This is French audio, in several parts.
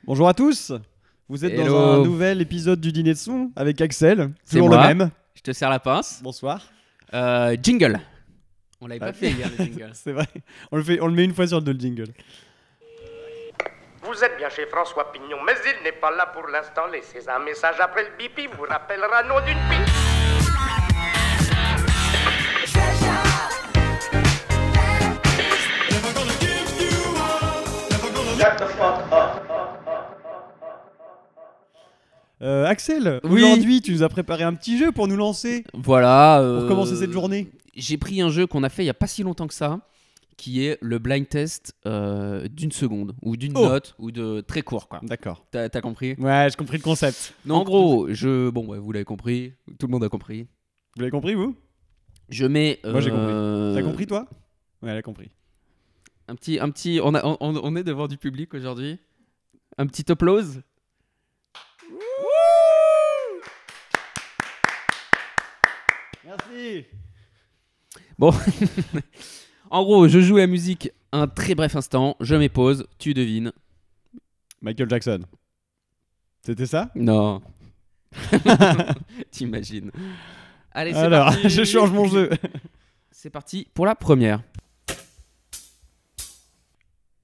Bonjour à tous. Vous êtes Hello. dans un nouvel épisode du Dîner de Son avec Axel. C'est Toujours moi. le même. Je te serre la pince. Bonsoir. Jingle. On l'avait Ah. pas fait hier, le jingle. C'est vrai. On le met une fois sur le jingle. Vous êtes bien chez François Pignon, mais il n'est pas là pour l'instant. Laissez un message après le bip, il vous rappellera nom d'une pipe. Shut the fuck up. Axel, Oui. aujourd'hui tu nous as préparé un petit jeu pour nous lancer, Voilà. pour commencer cette journée. J'ai pris un jeu qu'on a fait il y a pas si longtemps que ça, qui est le blind test d'une seconde, ou d'une Oh. note, ou de très court, quoi. D'accord. T'as compris? Ouais, j'ai compris le concept. Non, en gros, bon, ouais, vous l'avez compris. Tout le monde a compris. Vous l'avez compris, vous? Je mets. Moi, j'ai compris. T'as compris, toi? Ouais, elle a compris. Un petit. On est devant du public aujourd'hui. Un petit applause. Merci. Bon, en gros, je joue la musique un très bref instant, je mets pause, tu devines. Michael Jackson. C'était ça? Non. T'imagines. Allez, c'est Alors, parti. je change mon jeu. C'est parti pour la première.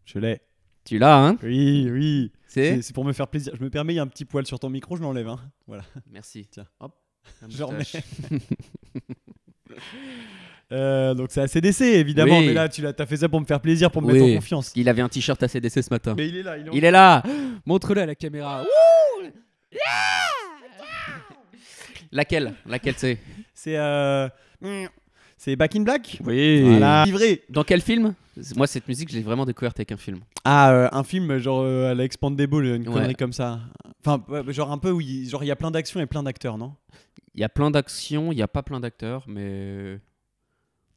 Je l'ai. Tu l'as, hein? Oui, oui. C'est C'est pour me faire plaisir. Je me permets, il y a un petit poil sur ton micro, je l'enlève. Hein. Voilà. Merci. Tiens. Hop. Un Je remets. moustache. Donc c'est ACDC évidemment, Oui. mais là t'as fait ça pour me faire plaisir, pour me Oui. mettre en confiance. Il avait un t-shirt ACDC ce matin. Mais il est là, Il est là. Montre-le à la caméra. Wouh. Laquelle c'est? C'est Back in Black. Oui. Voilà. Livré. Dans quel film? Moi, cette musique, je l'ai vraiment découverte avec un film. Ah, un film genre à la Expandable, une Ouais. connerie comme ça. Enfin, ouais, genre un peu où il y a plein d'actions et plein d'acteurs, non? Il y a plein d'actions, il n'y a pas plein d'acteurs, mais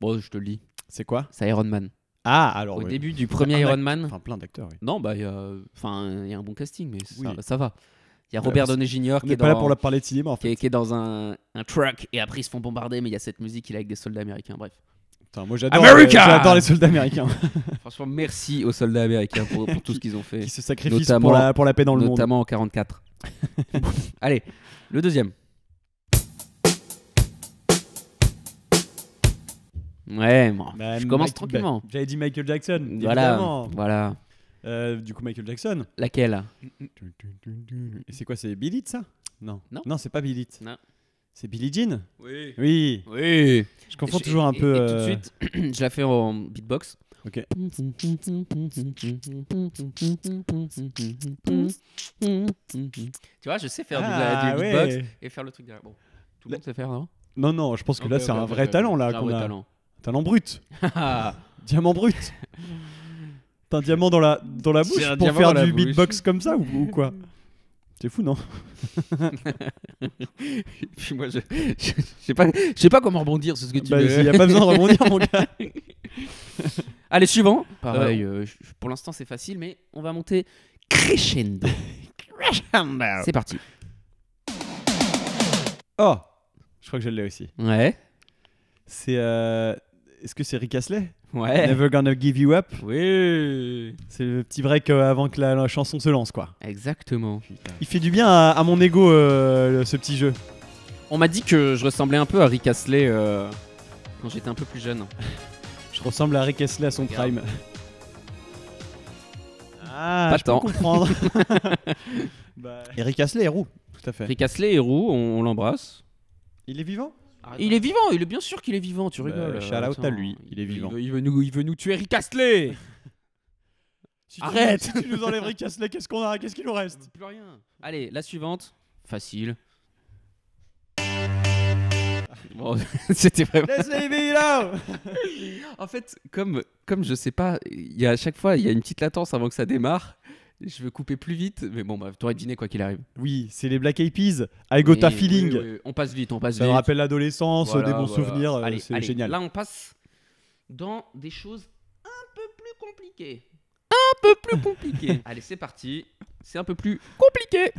bon, je te le dis. C'est quoi? C'est Iron Man. Ah, alors. Au ouais. début du premier Plein Iron d'act- Man. Enfin, plein d'acteurs, oui. Non, bah, il y a un bon casting, mais Oui. ça va. Il y a Ouais, Robert on Downey Jr. On qui n'est est, pas là dans, pour parler de cinéma en fait. qui est dans un truck et après ils se font bombarder, mais il y a cette musique, il est avec des soldats américains. Bref. Putain, moi j'adore les soldats américains Franchement, merci aux soldats américains pour tout ce qu'ils ont fait. qui se sacrifient Notamment- pour la paix dans le monde. Notamment en 44. Allez, le deuxième. Ouais, bon, Bah, je commence Mike- tranquillement. bah, j'avais dit Michael Jackson, Voilà, évidemment. voilà. Du coup, Michael Jackson. Laquelle? Et c'est quoi, c'est Billie ça? Non. Non. Non, c'est pas Billie. Non. C'est Billie Jean. Oui. Oui. Oui. Je confonds toujours un Et peu. tout de suite, je la fais en beatbox. Ok. Tu vois, je sais faire Ah, du beatbox ouais. et faire le truc derrière. Bon, tout le monde sait faire, non? Non, non, je pense que là, Ok, c'est ok, un ok, vrai ok. talent là J'ai un qu'on vrai a. talent. Talent brut. Ah, Diamant brut. T'as un diamant dans la bouche J'ai un pour diamant faire dans la du bouche. beatbox comme ça ou quoi? C'est fou, non? Puis moi, je sais pas comment rebondir sur ce que tu Bah, veux. y a pas besoin de rebondir, mon gars. Allez, suivant. Pareil, pour l'instant, c'est facile, mais on va monter crescendo. C'est parti. Oh, je crois que je l'ai aussi. Ouais. C'est. Est-ce que c'est Rick Astley? Ouais. Never Gonna Give You Up. Oui. C'est le petit break avant que la chanson se lance, quoi. Exactement. Il fait du bien à mon ego, ce petit jeu. On m'a dit que je ressemblais un peu à Rick Astley quand j'étais un peu plus jeune. Je ressemble à Rick Astley à son Regarde. prime. Ah, Pas je peux tant. comprendre. Et Rick Astley est roux, tout à fait. Rick Astley est roux, on l'embrasse. Il est vivant? Il est vivant, il est bien sûr qu'il est vivant, tu Bah, rigoles. shout out Attends. à lui, il est vivant. Il veut nous tuer, Rick Astley. Si Arrête. Si tu nous enlèves Rick Astley, qu'est-ce qu'on a? Qu'est-ce qu'il nous reste? Plus rien. Allez, la suivante. Facile. Bon, c'était vraiment. Let's leave it out. En fait, comme je sais pas, à chaque fois, il y a une petite latence avant que ça démarre. Je veux couper plus vite, mais bon, bah, t'aurais deviné quoi qu'il arrive. Oui, c'est les Black Eyed Peas. I Got a Oui, Feeling. oui, oui. On passe vite. Ça me rappelle l'adolescence, Voilà, des bons voilà. souvenirs, Allez, c'est allez. génial. Là, on passe dans des choses un peu plus compliquées. Un peu plus compliquées. Allez, c'est parti. C'est un peu plus compliqué.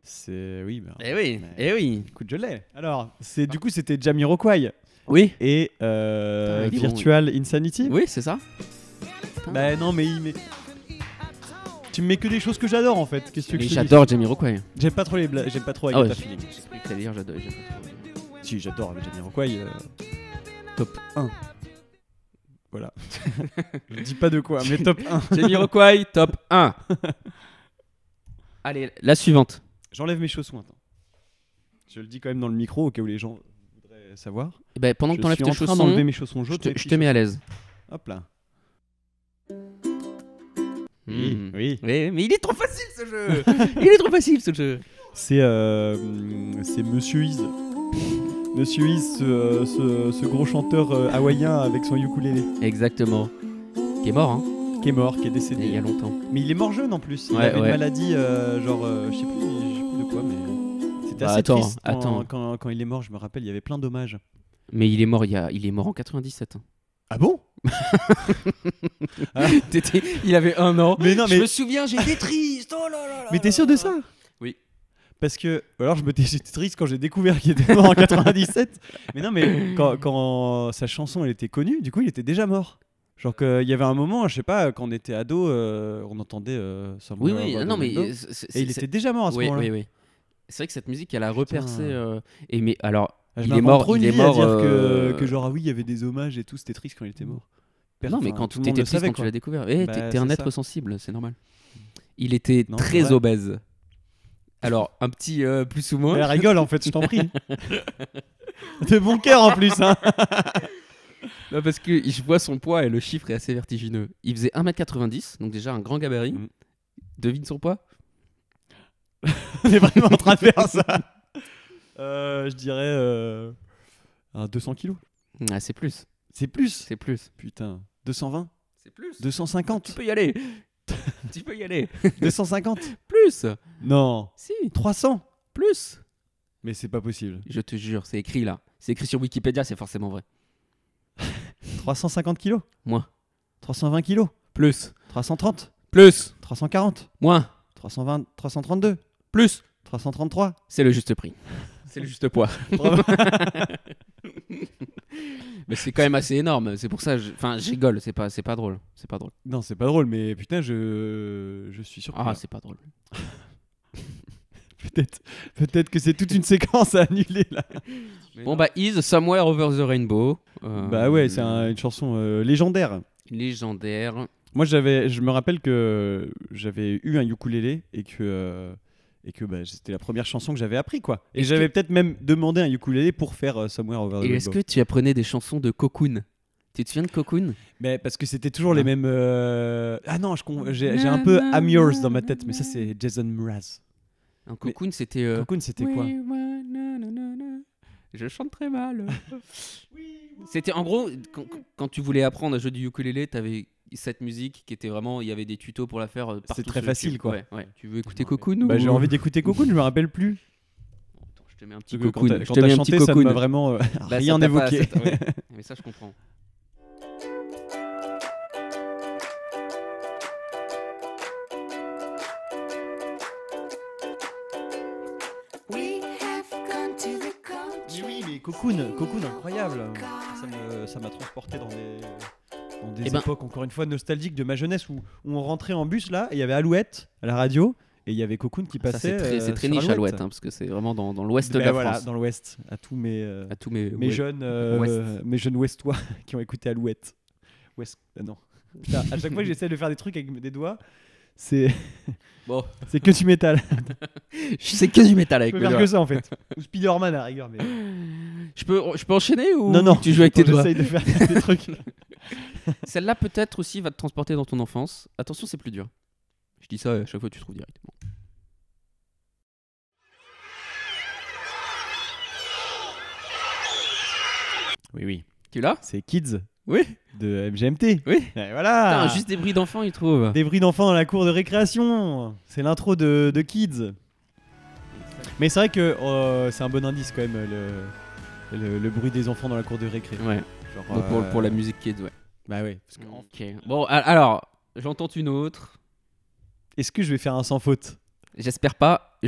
C'est oui, bah, Eh oui, mais- eh oui. écoute, je l'ai. Alors, du coup, c'était Jamiroquai Oui. et Putain, il est bon, Virtual Insanity. Oui, c'est ça. Bah non, mais Tu me mets que des choses que j'adore en fait. Qu'est-ce que tu veux Mais que je te dise j'adore Jamiroquai. J'aime pas trop les blagues, j'aime pas trop Ah ouais, Agatha j'ai Feeling. cru que t'allais dire j'adore pas trop. Si, j'adore Jamiroquai. Top 1. Voilà. Je dis pas de quoi, mais top 1. Jamiroquai, top 1. Allez, la suivante. J'enlève mes chaussons, attends. Je le dis quand même dans le micro au cas où les gens voudraient savoir. Et ben, pendant que t'enlèves tes Je suis en train chaussons, d'enlever mes chaussons jaunes. je te mets à l'aise. Hop là. Hmm. Oui. Oui, mais il est trop facile ce jeu. Il est trop facile ce jeu. C'est Monsieur Iz. Monsieur Iz, ce gros chanteur hawaïen avec son ukulélé. Exactement. Qui est mort, hein. Qui est mort, qui est Il y décédé. a longtemps. Mais il est mort jeune en plus. Il Ouais, avait ouais. une maladie, je sais plus de quoi, mais c'était Bah, assez attends, triste attends. quand il est mort. Je me rappelle, il y avait plein d'hommages. Mais il est mort il est mort en 97. Ah bon? Il avait 1 an. Mais non, Je mais me souviens, j'étais triste. Oh là là là. mais t'es sûr de ça? Oui. Parce que alors j'étais triste quand j'ai découvert qu'il était mort en 97. Mais non, mais quand sa chanson elle était connue, du coup il était déjà mort. Genre qu'il y avait un moment, je sais pas, quand on était ado, on entendait Oui, oui, non, mais et il était déjà mort à ce oui, moment-là. oui, oui. C'est vrai que cette musique, elle a repercé. Et mais alors, Je il m'invente est mort. trop une Il est vie à mort. dire que genre ah oui, il y avait des hommages et tout, c'était triste quand il était mort. Non, mais Enfin, quand tout le tu monde étais le triste savait, quand tu quoi. l'as découvert. Eh, Bah, t'es un c'est être ça. sensible, c'est normal. Il était Non, c'est très vrai. obèse. Alors, un petit plus ou moins. Elle rigole en fait, je t'en prie. De bon cœur en plus, hein. Non, parce que je vois son poids et le chiffre est assez vertigineux. Il faisait 1m90, donc déjà un grand gabarit. Mm. Devine son poids. On est vraiment en train de faire ça. Je dirais un 200 kilos. Ah, c'est plus. C'est plus. C'est plus. Putain. 220 C'est plus. Tu 250 peux y aller. Tu peux y aller. 250 Plus. Non. Si. 300 Plus. Mais c'est pas possible. Je te jure, c'est écrit là. C'est écrit sur Wikipédia, c'est forcément vrai. 350 kilos Moins. 320 kilos Plus. 330 Plus. 340 Moins. 320 332 Plus. 333 C'est le juste prix. C'est le juste poids. Bravo. Mais c'est quand même assez énorme. C'est pour ça, je rigole. C'est pas drôle. C'est pas drôle. Non, c'est pas drôle, mais putain, je suis surpris. Ah, c'est pas drôle. Peut-être que c'est toute une séquence à annuler là. Bon bah, Is Somewhere Over the Rainbow. Bah ouais, c'est une chanson légendaire. Légendaire. Moi, je me rappelle que j'avais eu un ukulélé et que bah, c'était la première chanson que j'avais appris quoi. Et Est-ce j'avais peut-être même demandé un ukulélé pour faire Somewhere Over the Et est-ce Rainbow. que tu apprenais des chansons de Cocoon? Tu te souviens de Cocoon? Mais parce que c'était toujours les Non. mêmes. Ah non, j'ai un peu I'm Yours dans ma tête, mais ça c'est Jason Mraz. Un Cocoon, c'était. Cocoon, c'était quoi? Je chante très mal. C'était en gros, quand tu voulais apprendre à jouer du ukulélé, t'avais cette musique qui était vraiment. Il y avait des tutos pour la faire partout. C'est très sur facile, YouTube. quoi. Ouais, ouais. Tu veux écouter Cocoon Bah, ou... j'ai envie d'écouter Cocoon, je me rappelle plus. Attends, je te mets un petit Parce que Cocoon. quand Je quand te t'as mets un chanté, petit ça Cocoon. ne m'a vraiment Bah, rien ça t'a pas- évoqué. ça t'a- ouais. Mais ça, je comprends. Mais oui, mais Cocoon, incroyable. Ça m'a transporté dans des Eh ben- époques, encore une fois, nostalgiques de ma jeunesse où on rentrait en bus là et il y avait Alouette à la radio et il y avait Cocoon qui Ça, passait. c'est très sur niche Alouette, hein, parce que c'est vraiment dans l'ouest de Ben la voilà, France. dans l'ouest, à tous mes À tous mes mes ouais. jeunes Ouest. mes jeunes ouestois qui ont écouté Alouette. Ouest, non. Putain, à chaque fois que j'essaie de faire des trucs avec des doigts, c'est Bon, c'est que du métal. je sais que du métal Je avec peux mes faire doigts. que ça en fait. Ou Spider-Man à la rigueur, mais Je peux enchaîner ou non, tu joues avec tes doigts? J'essaye de faire des trucs. Celle-là peut-être aussi va te transporter dans ton enfance. Attention, c'est plus dur. Je dis ça à chaque fois que tu trouves directement. Oui, oui. Tu l'as? C'est Kids Oui. de MGMT. Oui. Et voilà. Putain, juste des bruits d'enfants, il trouve. Des bruits d'enfants dans la cour de récréation. C'est l'intro de Kids. Mais c'est vrai que c'est un bon indice quand même le bruit des enfants dans la cour de récré. Ouais. Genre, Donc pour la musique kids, ouais. Bah ouais. Parce que Ok. Bon, alors, j'entends une autre. est-ce que je vais faire un sans faute? J'espère pas.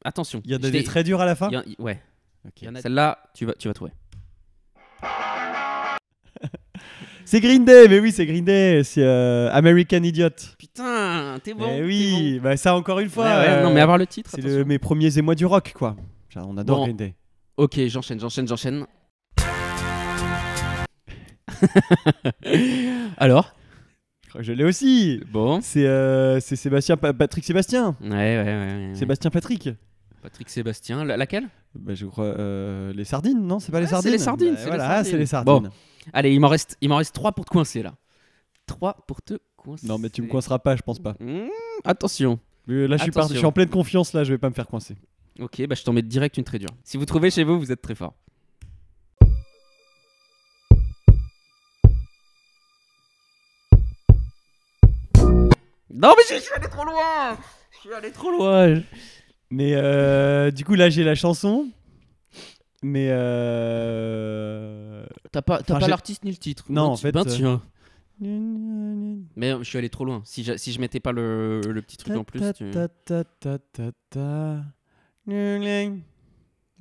Attention. Il y en a des très durs à la fin. Ouais. Ok. Celle-là, tu vas trouver. C'est Green Day, mais oui, c'est Green Day. C'est American Idiot. Putain, t'es bon. Eh t'es oui, bah ça encore une bon. fois. Ouais, ouais, non, mais avoir le titre. c'est attention. mes premiers émois du rock, quoi. On adore Bon. Green Day. Ok, j'enchaîne. Alors Je crois que je l'ai aussi. Bon. C'est Sébastien, Patrick Sébastien. Ouais. Sébastien Patrick. Patrick Sébastien, laquelle? Bah, je crois les sardines, non? C'est pas les Ouais, sardines? c'est les sardines, Bah, c'est les voilà, sardines. c'est les sardines. Bon. Allez, il m'en reste 3 pour te coincer là. 3 pour te coincer. Non, mais tu me coinceras pas, je pense pas. Attention. Là, je Attention. suis en pleine confiance, là, je vais pas me faire coincer. Ok, bah je t'en mets direct une très dure. Si vous trouvez chez vous, vous êtes très fort. Non mais je suis allé trop loin. Je suis allé trop loin. Mais du coup, là, j'ai la chanson. Mais T'as pas Enfin, j'ai- l'artiste ni le titre. Non, Ben, en fait, tiens. Mais je suis allé trop loin. Si je mettais pas le petit truc en plus. Tu...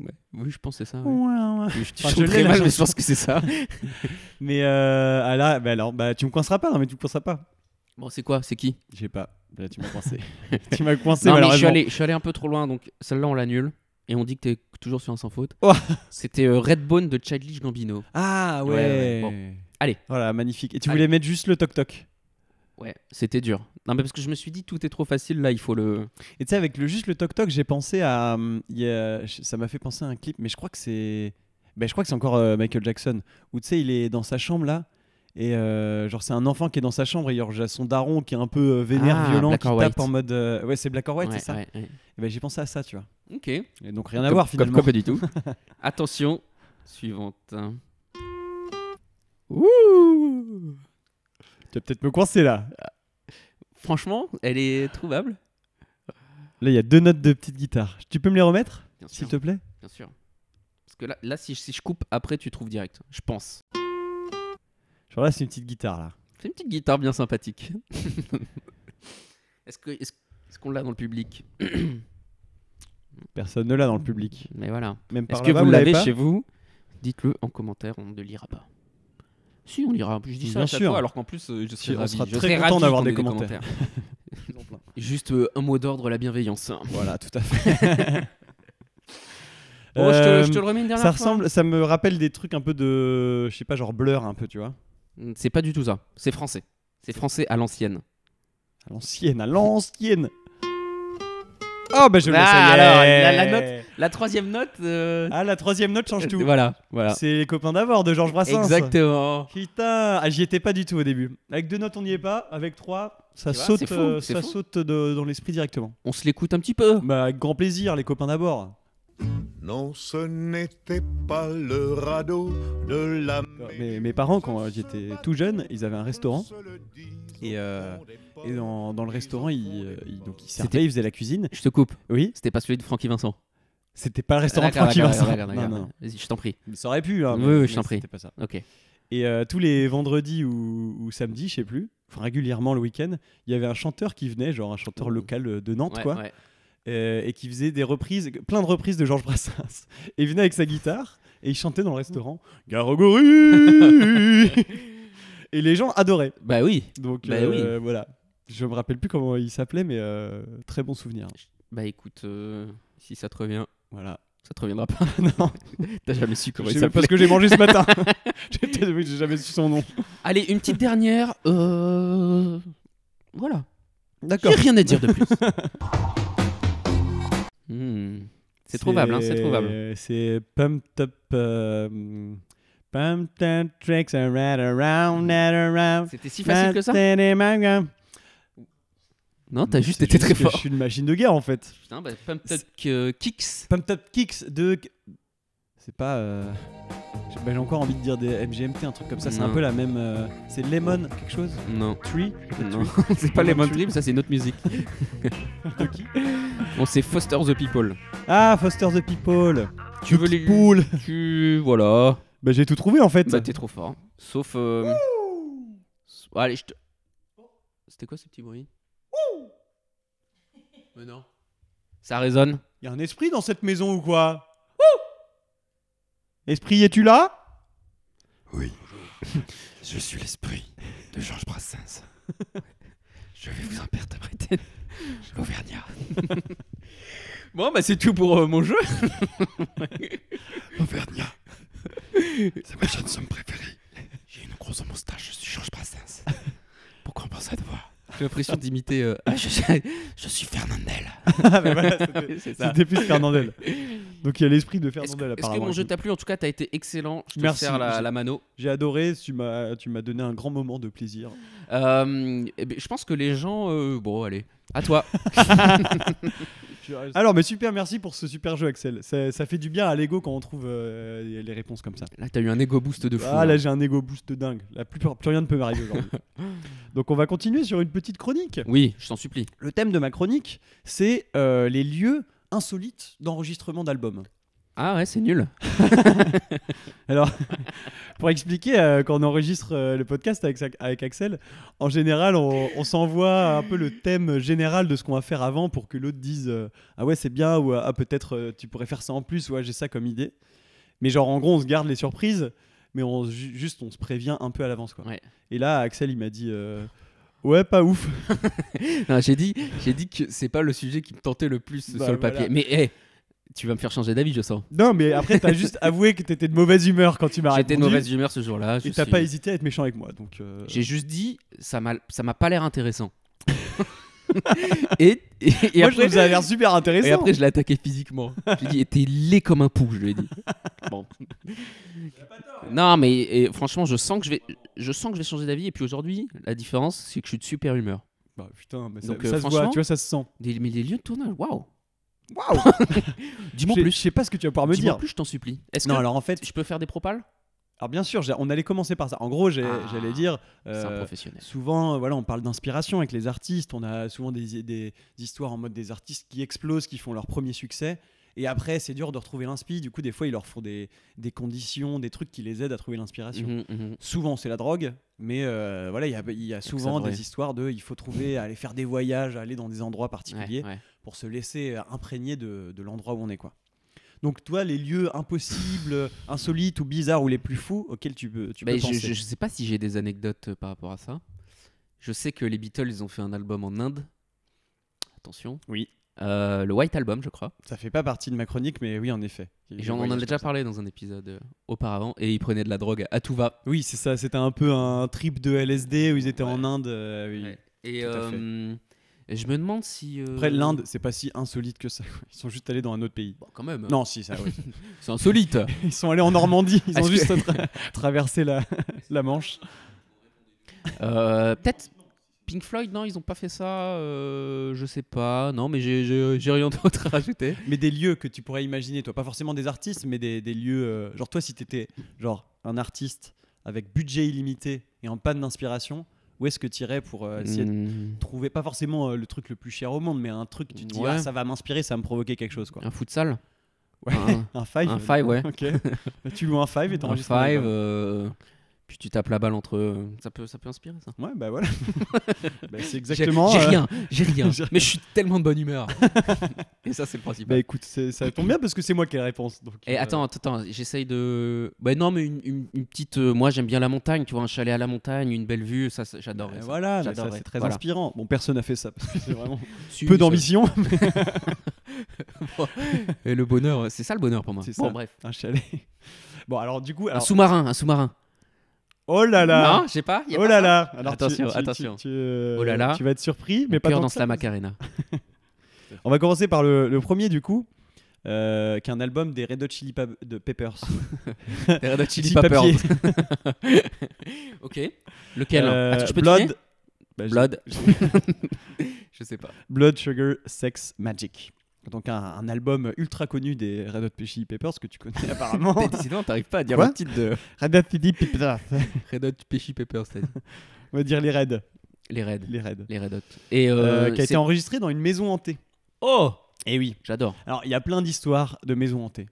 Ouais. Oui, je pense que c'est ça. Ouais. Je Enfin, chante je très l'ai, la mal, mais je chanson. pense que c'est ça. Mais là, bah alors, tu me coinceras pas, non, mais tu me coinceras pas. Bon, c'est quoi? C'est qui? Je sais pas. Là, tu m'as coincé. Tu m'as coincé, Non, mais malheureusement. je suis allé un peu trop loin, donc celle-là on l'annule. Et on dit que t'es toujours sur un sans faute. Oh. C'était Redbone de Childish Gambino. Ah ouais. Ouais, bon. Allez. Voilà, magnifique. Et tu Allez. voulais mettre juste le toc-toc. Ouais, c'était dur. Non, mais parce que je me suis dit tout est trop facile, là il faut le. Et tu sais, avec juste le toc-toc, j'ai pensé à. Ça m'a fait penser à un clip, mais je crois que c'est. Je crois que c'est encore Michael Jackson. Où tu sais, il est dans sa chambre là. Et genre, c'est un enfant qui est dans sa chambre. Et genre, j'ai son daron qui est un peu vénère, Ah, violent, Black qui or tape White. en mode. Ouais, c'est Black or White, c'est ça. Ouais. Et ben, j'ai pensé à ça, tu vois. Ok. Et donc, rien à voir finalement. Comme quoi, pas du tout. Attention, suivante. Ouh. Tu vas peut-être me coincer là. Franchement, elle est trouvable. Là, il y a 2 notes de petite guitare. Tu peux me les remettre, Bien sûr. s'il te plaît? Bien sûr. Parce que là si je coupe, après tu trouves direct. Je pense. Genre là, c'est une petite guitare là. C'est une petite guitare bien sympathique. Est-ce qu'on l'a dans le public? Personne ne l'a dans le public. Mais voilà. Même par Est-ce que là-bas, vous l'avez pas chez vous? Dites-le en commentaire, on ne lira pas. Si, on lira. Je dis ça Bien à chaque sûr. fois, alors qu'en plus, je serais On ravi. sera Je très serais content ravi d'avoir qu'on des ait commentaires. Juste un mot d'ordre, la bienveillance. Voilà, tout à fait. Bon, je te le remets une dernière Ça fois. ressemble, ça me rappelle des trucs un peu de, je sais pas, genre Blur un peu, tu vois. C'est pas du tout ça. C'est français. C'est français à l'ancienne. À l'ancienne. Oh bah je le sais. Alors, la note. La troisième note. Ah, la troisième note change tout. Voilà. C'est les copains d'abord de Georges Brassens. Exactement. Putain, j'y étais pas du tout au début. Avec 2 notes, on n'y est pas. Avec 3, ça Tu vois, saute, c'est fou, c'est ça fou. saute dans l'esprit directement. On se l'écoute un petit peu. Bah, avec grand plaisir, les copains d'abord. Non, ce n'était pas le radeau de la Mes parents, quand j'étais tout jeune, ils avaient un restaurant. Et dans le restaurant, ils servaient, ils faisaient la cuisine. Je te coupe. Oui, C'était pas celui de Francky Vincent. c'était pas le restaurant de D'accord, Francky Vincent. d'accord. Non. Vas-y, je t'en prie. Ça aurait pu, hein, Oui, mais je t'en prie. C'était pas ça. Ok. Et tous les vendredis ou samedis, je sais plus, enfin régulièrement le week-end, il y avait un chanteur qui venait, genre un chanteur local de Nantes, quoi, Ouais. et qui faisait des reprises, plein de reprises de Georges Brassens. Et il venait avec sa guitare et il chantait dans le restaurant Garogori. Et les gens adoraient. Bah oui. Donc Bah oui. voilà. Je me rappelle plus comment il s'appelait, mais très bon souvenir. Bah écoute, si ça te revient, Voilà. ça te reviendra pas. Non, T'as jamais su comment il c'est s'appelait. parce que j'ai mangé ce matin. J'ai jamais su son nom. Allez, une petite dernière. Voilà. D'accord. J'ai rien à dire de plus. C'est trouvable, hein, c'est trouvable. C'est Pumped Up. Pumped Up Tricks are right around and around. C'était si facile que ça? Non, t'as juste C'est été très que fort. Je suis une machine de guerre en fait. Putain, bah, Pumped Up Kicks. Pumped Up Kicks de. C'est pas. J'ai encore envie de dire des MGMT, un truc comme ça. C'est un Non. peu la même. C'est Lemon, quelque chose Non. Tree Non, c'est pas Lemon Tree, ça c'est notre musique. De qui Bon, c'est Foster the People. Ah, Foster the People. Tu veux les. Pool. Voilà. Bah, j'ai tout trouvé en fait. Bah, t'es trop fort. Sauf. Allez, je te. C'était quoi ce petit bruit? Mais non. Ça résonne. Y a un esprit dans cette maison ou quoi? Esprit, es-tu là? Oui. Je suis l'esprit de Georges Brassens. Je vais vous interpréter l'Auvergnat. Bon, bah c'est tout pour mon jeu. Auvergnat. C'est ma chanson préférée. J'ai une grosse moustache, je suis Georges Brassens. Pourquoi on pense à te voir? J'ai l'impression d'imiter. Je suis Fernandel. Ah, mais voilà, C'est ça. c'était plus Fernandel. Donc il y a l'esprit de Est-ce Fernandel que apparemment. mon jeu t'a plu? En tout cas, t'as été excellent. Je te Merci. sers la mano. J'ai adoré, tu m'as donné un grand moment de plaisir. Eh ben, je pense que les gens. Bon, allez, à toi. Alors, mais super, merci pour ce super jeu, Axel. Ça fait du bien à l'ego quand on trouve les réponses comme ça. Là, t'as eu un ego boost de fou. Ah, hein. là, j'ai un ego boost dingue. Là, plus rien ne peut m'arriver aujourd'hui. Donc, on va continuer sur une petite chronique. Oui, je t'en supplie. Le thème de ma chronique, c'est les lieux insolites d'enregistrement d'albums. Ah ouais, c'est nul. Alors, pour expliquer, quand on enregistre le podcast avec Axel, en général, on s'envoie un peu le thème général de ce qu'on va faire avant pour que l'autre dise ah ouais, c'est bien, ou ah peut-être tu pourrais faire ça en plus, ou ah, j'ai ça comme idée. Mais genre, en gros, on se garde les surprises, mais juste on se prévient un peu à l'avance, quoi. Ouais. Et là, Axel, il m'a dit ouais, pas ouf. Non, j'ai dit que c'est pas le sujet qui me tentait le plus Bah, sur le papier. voilà. Mais hey, tu vas me faire changer d'avis, je sens. Non, mais après, t'as juste avoué que t'étais de mauvaise humeur quand tu m'as répondu. J'étais de mauvaise humeur ce jour-là. Et t'as pas hésité à être méchant avec moi, donc. J'ai juste dit, ça m'a pas l'air intéressant. et Moi, après, je trouve que ça a l'air super intéressant. et après, je l'ai attaqué physiquement. Je lui ai dit, t'es laid comme un pou, je lui ai dit. Bon. Non, mais franchement, je sens que je vais changer d'avis. Et puis aujourd'hui, la différence, c'est que je suis de super humeur. Bah, putain, mais Donc, ça se voit, franchement, tu vois, ça se sent. Mais les lieux de tournage, waouh. Waouh. Dis-moi Je plus. sais pas ce que tu vas pouvoir me Dis-moi dire. plus, je t'en supplie. Est-ce Non, que alors en fait, je peux faire des propals? alors bien sûr, on allait commencer par ça. En gros, j'allais dire, C'est un professionnel. souvent, voilà, on parle d'inspiration avec les artistes. On a souvent des histoires en mode des artistes qui explosent, qui font leur premier succès. Et après, c'est dur de retrouver l'inspi. Du coup, des fois, ils leur font des conditions, des trucs qui les aident à trouver l'inspiration. Souvent, c'est la drogue, mais voilà, il y a souvent vrai. des histoires de il faut trouver, aller faire des voyages, aller dans des endroits particuliers Ouais. pour se laisser imprégner de l'endroit où on est, quoi. Donc toi, les lieux impossibles, insolites ou bizarres ou les plus fous auxquels tu peux penser. Je sais pas si j'ai des anecdotes par rapport à ça. Je sais que les Beatles, ils ont fait un album en Inde. Attention. Oui. Le White Album, je crois. Ça fait pas partie de ma chronique, mais oui, en effet. Et j'en en ai déjà parlé dans un épisode auparavant. Et ils prenaient de la drogue à tout va. Oui, c'est ça. C'était un peu un trip de LSD où ils étaient en Inde. Oui. Ouais. Et tout à je me demande si. Après, l'Inde, c'est pas si insolite que ça. Ils sont juste allés dans un autre pays. Bon, quand même. Non, si, ça, oui. C'est insolite. Ils sont allés en Normandie. Ils ont Est-ce juste traversé la Manche. Peut-être Pink Floyd, non, ils ont pas fait ça. Je sais pas. Non, mais j'ai rien d'autre à rajouter. Mais des lieux que tu pourrais imaginer, toi. Pas forcément des artistes, mais des lieux. Genre, toi, si t'étais genre un artiste avec budget illimité et en panne d'inspiration, où est-ce que tu irais pour essayer de trouver, pas forcément le truc le plus cher au monde, mais un truc que tu te dis, Ouais. ah, ça va m'inspirer, ça va me provoquer quelque chose, quoi. Un futsal. Ouais. Un five. Un five, ouais. Ok. Bah, tu loues un five et Un t'enregistres. five. Puis tu tapes la balle entre. Ça peut inspirer ça. Ouais, bah voilà. Bah, c'est exactement. J'ai rien. J'ai rien. Mais je suis tellement de bonne humeur. Et ça, c'est le principal. Bah écoute, ça tombe bien parce que c'est moi qui ai la réponse. Donc, Et attends, j'essaye de. Bah non, mais une petite. Moi, j'aime bien la montagne, tu vois, un chalet à la montagne, une belle vue, ça j'adore. ça. Voilà, mais ça, J'adorerais. c'est très Voilà. inspirant. Bon, personne n'a fait ça parce que c'est vraiment Si, peu ça- d'ambition. Et le bonheur, c'est ça le bonheur pour moi. C'est Bon, ça. bref. Un chalet. Bon, alors du coup, Un sous-marin. oh là là. Non, je sais pas. y a Oh pas là ça là. Alors, Attention. oh là là. Tu vas être surpris, Mon mais pas cœur tant dans que ça. la Macarena. On va commencer par le premier du coup, qui est un album des Red Hot Chili Peppers. Les Red Hot Chili Petit Peppers. papier. Ok. Lequel? Attends, je peux Blood. deviner Bah, Blood. Je sais pas. Blood Sugar Sex Magic. Donc un album ultra connu des Red Hot Chili Peppers que tu connais apparemment. Sinon, t'arrives pas à dire Quoi le titre de Red Hot Chili Peppers. Red Hot Chili Peppers. t'as dit. On va dire les Reds. Les Reds. Les Reds. Les Red Hot. Et Qui a c'est- été enregistré dans une maison hantée. Oh, Et oui. j'adore. Alors il y a plein d'histoires de maisons hantées.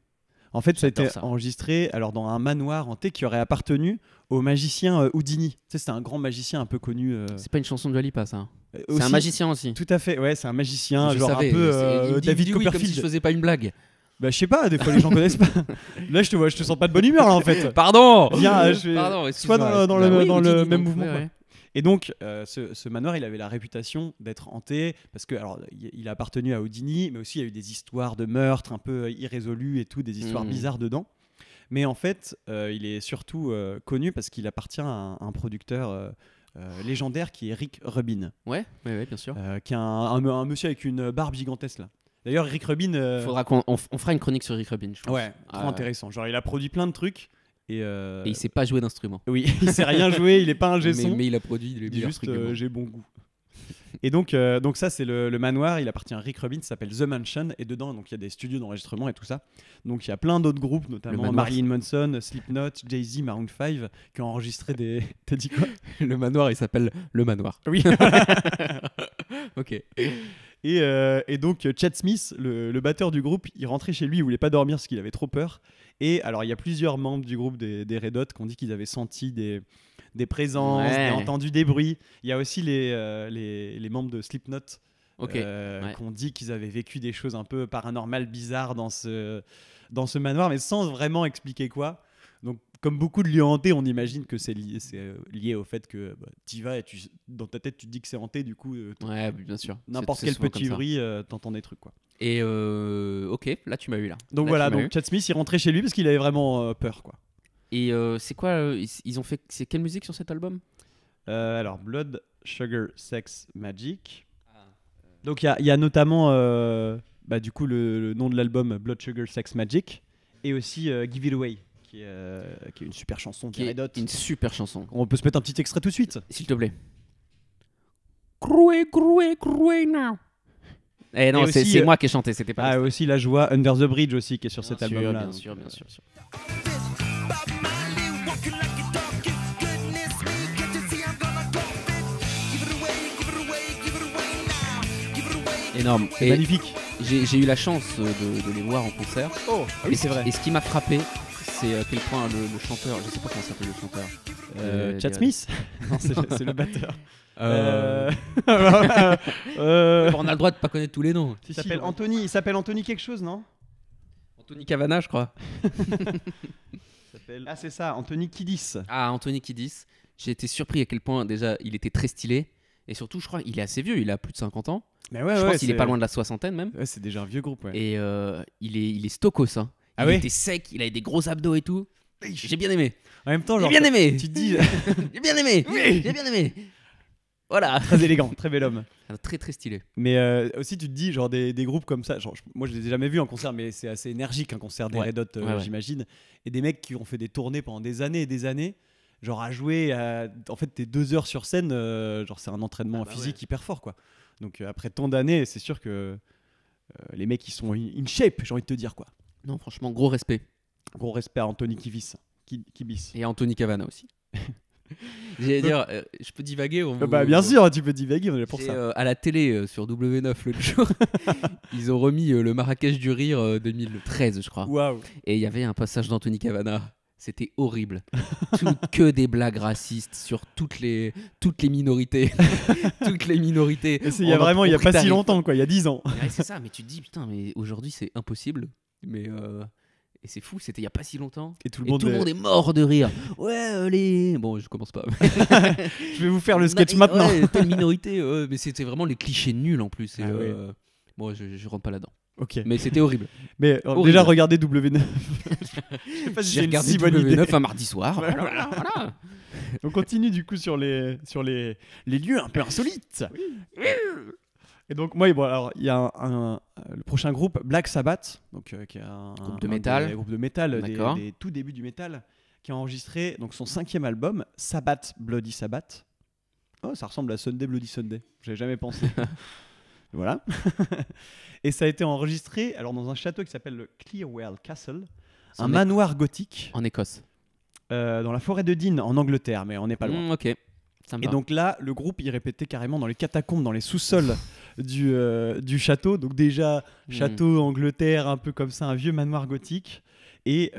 En fait, ça a été J'adore ça. enregistré alors dans un manoir hanté qui aurait appartenu au magicien Houdini. Tu sais, c'est un grand magicien un peu connu. C'est pas une chanson de Dua Lipa, ça. C'est aussi. un magicien aussi. Tout à fait. Ouais, c'est un magicien, Je genre savais, un peu il me dit David oui, comme si je Copperfield. faisais pas une blague. Bah je sais pas, des fois les gens connaissent pas. Là je te sens pas de bonne humeur là en fait. Pardon. Viens, Pardon, soit excuse-moi, dans excuse-moi. le dis même donc, mouvement. ouais, quoi. ouais. Et donc ce manoir, il avait la réputation d'être hanté parce que alors il a appartenu à Houdini, mais aussi il y a eu des histoires de meurtres un peu irrésolues et tout, des histoires bizarres dedans. Mais en fait, il est surtout connu parce qu'il appartient à un producteur légendaire qui est Rick Rubin, Ouais, bien sûr. qui est un monsieur avec une barbe gigantesque là. D'ailleurs, Rick Rubin, Faudra qu'on fera une chronique sur Rick Rubin, je pense. ouais, trop intéressant. Genre, il a produit plein de trucs et Et il sait pas jouer d'instrument. oui, il sait rien jouer, il est pas un gesson. Mais il a produit les Il dit meilleurs juste trucs du monde. j'ai bon goût. Et donc ça c'est le manoir, il appartient à Rick Rubin, ça s'appelle The Mansion et dedans donc il y a des studios d'enregistrement et tout ça. Donc il y a plein d'autres groupes, notamment manoir, Marilyn Manson, Slipknot, Jay-Z, Maroon 5 qui ont enregistré des. T'as dit quoi? Le manoir, il s'appelle Le Manoir. Oui. Ok. Et donc Chad Smith, le batteur du groupe, il rentrait chez lui, il voulait pas dormir parce qu'il avait trop peur. Et alors il y a plusieurs membres du groupe des Red Hot qui ont dit qu'ils avaient senti des présences, Ouais. entendu des bruits. Il y a aussi les membres de Slipknot Ok. qui ont dit qu'ils avaient vécu des choses un peu paranormales, bizarres dans ce manoir, mais sans vraiment expliquer quoi. Donc, comme beaucoup de lieux hantés, on imagine que c'est lié au fait que tu y vas et dans ta tête, tu te dis que c'est hanté, du coup, Ouais, bien sûr. n'importe C'est quel souvent petit comme ça. bruit, t'entends des trucs. Quoi. Et ok, là tu m'as eu là. Donc Là, voilà, tu m'as eu. donc Chad Smith, il rentrait chez lui parce qu'il avait vraiment peur. Quoi. Et c'est quoi ils ont fait c'est quelle musique sur cet album? Alors, Blood, Sugar, Sex, Magic. Donc il y a notamment du coup le nom de l'album Blood Sugar Sex Magic et aussi Give It Away qui est une super chanson Qui de est Red Hot. une super chanson. On peut se mettre un petit extrait tout de suite. S'il te plaît. Croué now. Eh non, Et c'est aussi, moi qui ai chanté, c'était pas. Ah aussi la joie Under the Bridge aussi qui est sur bien cet sûr, album là. bien sûr, bien sûr. Énorme. C'est Et magnifique. j'ai eu la chance de les voir en concert. Oh, oui c'est vrai. Et ce qui m'a frappé, c'est à quel point le chanteur, je sais pas comment s'appelle le chanteur. Chad Smith. Non, c'est le batteur. On a le droit de pas connaître tous les noms. Il s'appelle Anthony quelque chose, non? Anthony Cavana, je crois. Ah c'est ça, Anthony Kiddis. Ah, Anthony Kiddis. J'ai été surpris à quel point déjà il était très stylé. Et surtout, je crois qu'il est assez vieux, il a plus de 50 ans. Mais ouais, Je pense qu'il est pas loin de la soixantaine même. Ouais, c'est déjà un vieux groupe. Ouais. Et il est stokos. Hein. Ah il ouais était sec, il avait des gros abdos et tout. J'ai bien aimé. En même temps, J'ai genre, bien aimé. tu te dis J'ai bien aimé. Oui. J'ai bien aimé. Voilà. très élégant, très bel homme. Très très stylé. Mais aussi, tu te dis, genre, des groupes comme ça, genre, moi je les ai jamais vus en concert, mais c'est assez énergique un concert des Ouais. Red Hot, Ouais. j'imagine. Et des mecs qui ont fait des tournées pendant des années et des années, genre à jouer, en fait, t'es 2 heures sur scène, genre, c'est un entraînement physique hyper fort, quoi. Donc après tant d'années, c'est sûr que les mecs, ils sont in shape, j'ai envie de te dire, quoi. Non, franchement, gros respect. Gros respect à Anthony Kiddis. Et à Anthony Cavana aussi. J'allais dire, je peux divaguer Bah, bien sûr, tu peux divaguer, on est là pour J'ai, ça. à la télé sur W9 l'autre jour, ils ont remis le Marrakech du Rire 2013, je crois. Waouh. Et il y avait un passage d'Anthony Cavana. C'était horrible. Que des blagues racistes sur toutes les minorités. Toutes les minorités. Et il y a vraiment, il y a pas si tarif. longtemps, quoi, il y a 10 ans. Ouais, c'est ça, mais tu te dis, putain, mais aujourd'hui c'est impossible. Mais et c'est fou, c'était il y a pas si longtemps. Et tout Et tout le monde est mort de rire. Ouais, les. Bon, je commence pas. Je vais vous faire le sketch maintenant. Ouais, telle minorité. Mais c'était vraiment les clichés nuls en plus. Et, Ah ouais. bon, je rentre pas là-dedans. Ok. Mais c'était horrible. Mais Horrible. déjà, regardez W9. Je sais pas si J'ai c'est une regardé si bonne idée. W9 un mardi soir. Voilà. On continue du coup sur les lieux un peu insolites. Et donc moi, bon, alors il y a le prochain groupe Black Sabbath, donc qui est un Groupe de métal. des groupes de métal D'accord. des tout débuts du métal, qui a enregistré donc son 5e album, Sabbath Bloody Sabbath. Oh, ça ressemble à Sunday Bloody Sunday. J'avais jamais pensé. Voilà. Et ça a été enregistré alors dans un château qui s'appelle le Clearwell Castle, un En manoir gothique En Écosse. dans la forêt de Dean en Angleterre, mais on n'est pas loin. Ok. Ça me Et va. donc là, le groupe, il répétait carrément dans les catacombes, dans les sous-sols du château. Donc déjà, château Angleterre, un peu comme ça, un vieux manoir gothique. Et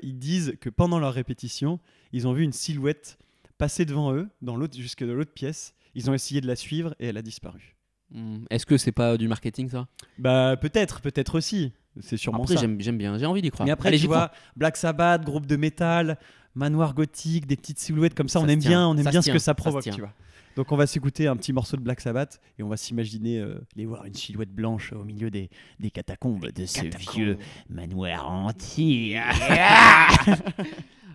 ils disent que pendant leur répétition, ils ont vu une silhouette passer devant eux, jusque dans l'autre pièce. Ils ont essayé de la suivre et elle a disparu. Est-ce que c'est pas du marketing ça? Bah peut-être aussi. C'est sûrement Après ça. j'aime bien, j'ai envie d'y croire. Mais après, Allez, tu j'y crois. vois, Black Sabbath, groupe de métal, manoir gothique, des petites silhouettes comme ça, Ça on se aime tient, bien, ça se ce que tient, ça ça se provoque, tient. tu vois. Donc on va s'écouter un petit morceau de Black Sabbath et on va s'imaginer les voir une silhouette blanche au milieu des catacombes de ce vieux manoir entier.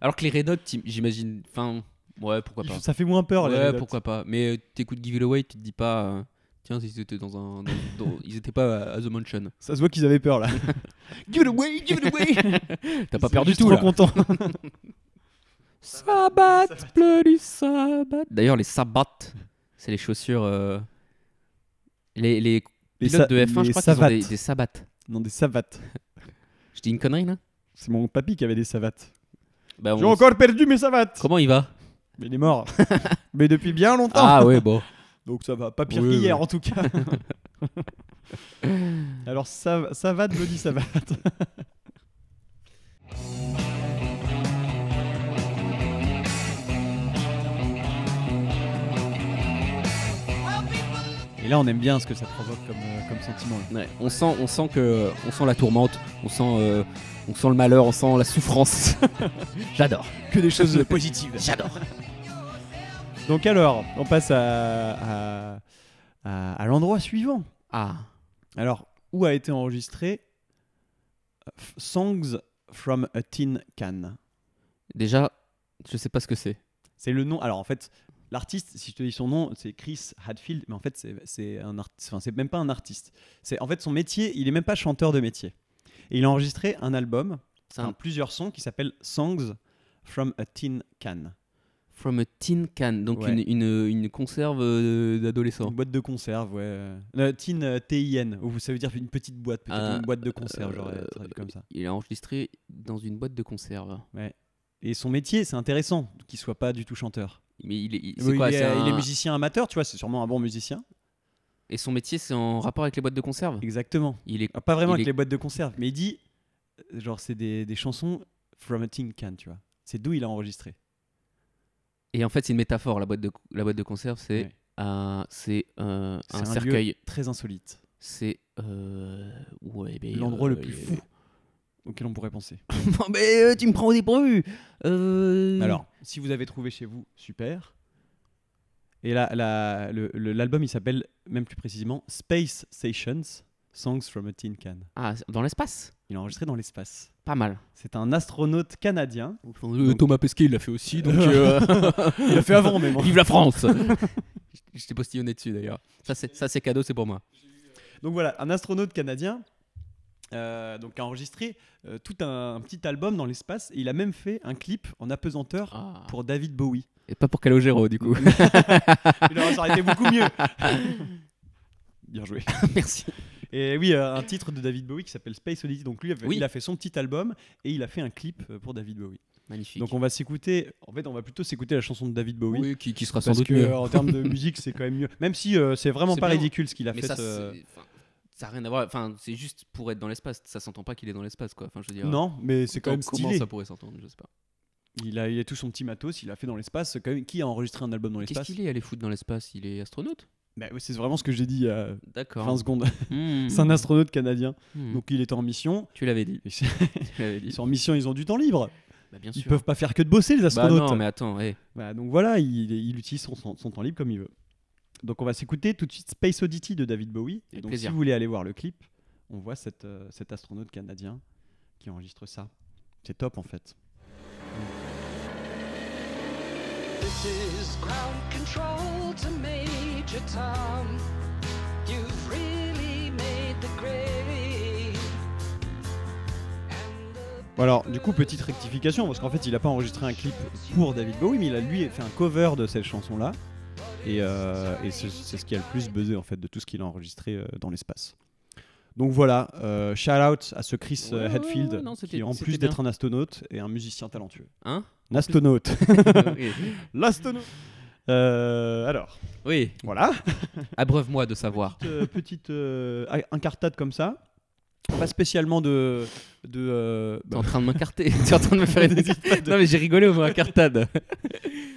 Alors que les Red Hot, j'imagine. Enfin, ouais, pourquoi pas. Ça fait moins peur. les Ouais, Red Hot. pourquoi pas. Mais t'écoutes Give It Away, tu te dis pas. Tiens, ils étaient ils étaient pas à The Mansion. Ça se voit qu'ils avaient peur là. Give it away, give it away. T'as pas perdu Juste tout trop là. content. Sabbath, bloody Sabbath. D'ailleurs, les sabbats, c'est les chaussures. Les pilotes de F1, je crois qu'ils ont des sabbats. Non, des savates. Je dis une connerie là? C'est mon papy qui avait des savates. Bah, J'ai encore perdu mes savates. Comment il va? Mais il est mort. Mais depuis bien longtemps. Ah ouais, bon. Donc ça va, pas pire Oui, qu'hier oui. en tout cas. Alors savate, bloody savate. Et là on aime bien ce que ça provoque comme sentiment. Là. Ouais, on sent la tourmente, on sent le malheur, on sent la souffrance. J'adore. Que des choses positives. J'adore. Donc alors, on passe à l'endroit suivant. Ah. Alors, où a été enregistré Songs from a Tin Can? Déjà, je sais pas ce que c'est. C'est le nom. Alors en fait, l'artiste, si je te dis son nom, c'est Chris Hadfield, mais en fait c'est un artiste. Enfin, c'est même pas un artiste. C'est en fait son métier. Il est même pas chanteur de métier. Et il a enregistré un album, plusieurs sons qui s'appelle Songs from a Tin Can. From a tin can, donc Ouais. une conserve d'adolescent. Une boîte de conserve, ouais. Tin, T-I-N, ou ça veut dire une petite boîte, peut-être une boîte de conserve, genre traduit comme ça. Il a enregistré dans une boîte de conserve. Et son métier, c'est intéressant qu'il soit pas du tout chanteur. Mais c'est Oui, quoi? il C'est est musicien amateur, tu vois, c'est sûrement un bon musicien. Et son métier, c'est en rapport avec les boîtes de conserve? Exactement. Il est... Pas vraiment il avec est- les boîtes de conserve, mais il dit, genre, c'est des chansons from a tin can, tu vois. C'est d'où il a enregistré. Et en fait, c'est une métaphore. La boîte de conserve, c'est Ouais. un C'est un cercueil. lieu très insolite. C'est ouais, mais, L'endroit le plus fou auquel on pourrait penser. mais tu me prends au dépourvu. Alors, si vous avez trouvé chez vous, super. Et là, l'album, il s'appelle, même plus précisément, Space Sessions, Songs from a Tin Can. Ah, dans l'espace. Il est enregistré dans l'espace. Pas mal. C'est un astronaute canadien. Thomas Pesquet, il l'a fait aussi, donc Il l'a fait avant même. vive la France. Je t'ai postillonné dessus d'ailleurs. Ça c'est cadeau, c'est pour moi. Donc voilà, un astronaute canadien donc a enregistré tout un petit album dans l'espace. Et il a même fait un clip en apesanteur pour David Bowie. Et pas pour Calogero du coup. Non, ça aurait été beaucoup mieux. Bien joué. Merci. Et oui, un titre de David Bowie qui s'appelle Space Oddity. Donc lui, Oui. il a fait son petit album et il a fait un clip pour David Bowie. Magnifique. Donc on va s'écouter. En fait, on va plutôt s'écouter la chanson de David Bowie. oui, qui sera sans Parce doute que mieux. en termes de musique, c'est quand même mieux. Même si c'est vraiment C'est pas bien. ridicule ce qu'il a Mais fait. ça, ça a rien à voir. Enfin, c'est juste pour être dans l'espace. Ça s'entend pas qu'il est dans l'espace, quoi. Enfin, je veux dire. Non, mais c'est quand même Comment stylé. ça pourrait s'entendre? Je sais pas. Il a tout son petit matos, il a fait dans l'espace. Quand même, qui a enregistré un album dans Qu'est-ce l'espace? qu'il est allé foutre dans l'espace? Il est astronaute? Bah oui, c'est vraiment ce que j'ai dit il y a D'accord. 20 secondes. Mmh. C'est un astronaute canadien. Mmh. Donc il était en mission. Tu l'avais dit. Et Tu l'avais dit. Ils sont en mission, ils ont du temps libre. Bah, bien Ils sûr. peuvent pas faire que de bosser, les Bah astronautes. non, mais attends, Bah, donc voilà, il utilise son temps libre comme il veut. Donc on va s'écouter tout de suite Space Oddity de David Bowie. Et Avec donc plaisir. si vous voulez aller voir le clip, on voit cet astronaute canadien qui enregistre ça. C'est top en fait. This is ground control to Major Tom. You've really made the grade. Bon, alors du coup petite rectification parce qu'en fait il a pas enregistré un clip pour David Bowie, mais il a lui fait un cover de cette chanson là. Et c'est ce qui a le plus buzzé en fait de tout ce qu'il a enregistré dans l'espace. Donc voilà, shout out à ce Chris Hadfield ouais, non, c'était- qui en c'était plus bien. d'être un astronaute est un musicien talentueux. Hein? Un astronaute. Oui. L'astronaute. Alors, Oui. voilà. Abreuve-moi de savoir. Petite incartade comme ça. Pas spécialement de T'es en train de m'incarter. T'es en train de me faire une. Non, mais j'ai rigolé au mot incartade.